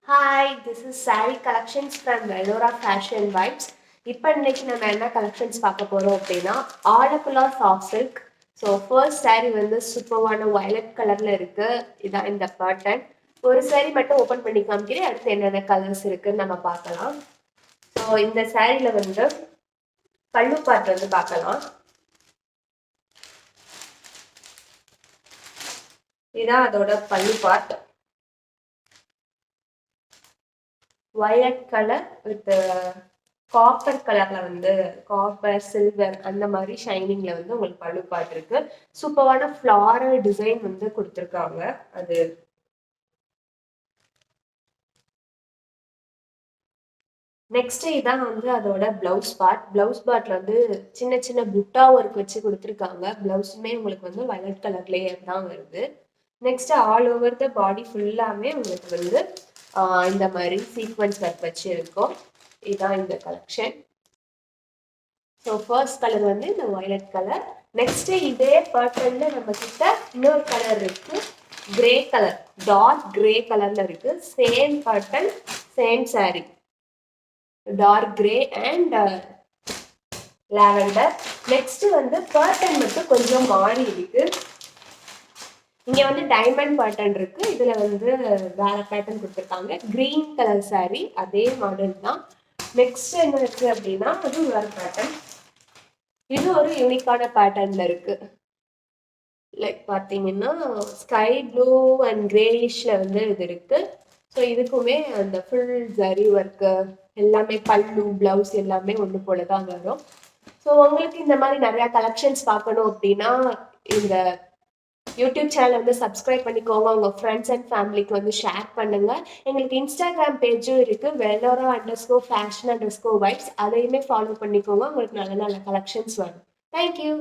Hi, this is Sari collections from Velora Fashion Vibes. இப்போ இன்னைக்கு நம்ம என்ன கலெக்ஷன்ஸ் பார்க்க போறோம் அப்படின்னா Alappuzha soft silk. So first saree வந்து சூப்பரான வயலட் கலர்ல இருக்கு. இதான் இந்த பேட்டர்ன். ஒரு saree மட்டும் ஓப்பன் பண்ணி காமிக்கிறேன். அடுத்து என்னென்ன கலர்ஸ் இருக்குன்னு நம்ம பார்க்கலாம். ஸோ இந்த சாரியில வந்து பல்லு பார்ட் வந்து பார்க்கலாம். இதான் அதோட பல்லு part. Violet colour with copper கலர்ல வந்து காப்பர் சில்வர் அந்த மாதிரி ஷைனிங்ல வந்து உங்களுக்கு பல்லு பார்ட் இருக்கு. சூப்பரான ஃப்ளாரல் டிசைன் வந்து கொடுத்துருக்காங்க. அது நெக்ஸ்ட் இதான் வந்து அதோட பிளவுஸ் பார்ட். பிளவுஸ் பார்ட்ல வந்து சின்ன சின்ன புட்டா ஒர்க் வச்சு கொடுத்துருக்காங்க. பிளவுஸுமே உங்களுக்கு வந்து வயலட் கலர்லயே தான் வருது. நெக்ஸ்ட் ஆல் ஓவர் த பாடி ஃபுல்லாமே உங்களுக்கு வந்து இந்த மாதிரி சீக்வன்ஸ் ஒர்க் வச்சு இருக்கும். இதுதான் இந்த கலெக்ஷன். ஸோ ஃபர்ஸ்ட் கலர் வந்து இந்த வயலட் கலர். நெக்ஸ்ட் இதே பேட்டர்ன்ல நம்ம கிட்ட இன்னொரு கலர் இருக்கு, கிரே கலர், டார்க் கிரே கலர்ல இருக்கு. Same pattern, same sari, dark grey and lavender. Next வந்து பேட்டர்ன் மட்டும் கொஞ்சம் மாறி இருக்கு. இங்க வந்து டைமண்ட் பேட்டர்ன் இருக்கு, இதுல வந்து வேற பேட்டர்ன் கொடுத்துருக்காங்க. கிரீன் கலர் சாரி, அதே மாடல் தான். நெக்ஸ்ட் என்ன இருக்கு அப்படின்னா அது வேற பேட்டர்ன். இது ஒரு யூனிக்கான பேட்டர்ன்ல இருக்கு. லைக் பார்த்தீங்கன்னா ஸ்கை ப்ளூ அண்ட் கிரேயிஷ்ல வந்து இது இருக்கு. ஸோ இதுக்குமே அந்த ஃபுல் ஜரி ஒர்க்கு எல்லாமே பல்லு பிளவுஸ் எல்லாமே ஒன்று போல தான் வரும். ஸோ உங்களுக்கு இந்த மாதிரி நிறைய கலெக்ஷன்ஸ் பார்க்கணும் அப்படின்னா இந்த யூடியூப் சேனல் வந்து சப்ஸ்கிரைப் பண்ணிக்கோங்க. உங்கள் ஃப்ரெண்ட்ஸ் அண்ட் ஃபேமிலிக்கு வந்து ஷேர் பண்ணுங்க. எங்களுக்கு இன்ஸ்டாகிராம் பேஜும் இருக்கு, velora_fashion_vibes. அதையுமே ஃபாலோ பண்ணிக்கோங்க. உங்களுக்கு நல்ல நல்ல கலெக்ஷன்ஸ் வரும். தேங்க்யூ.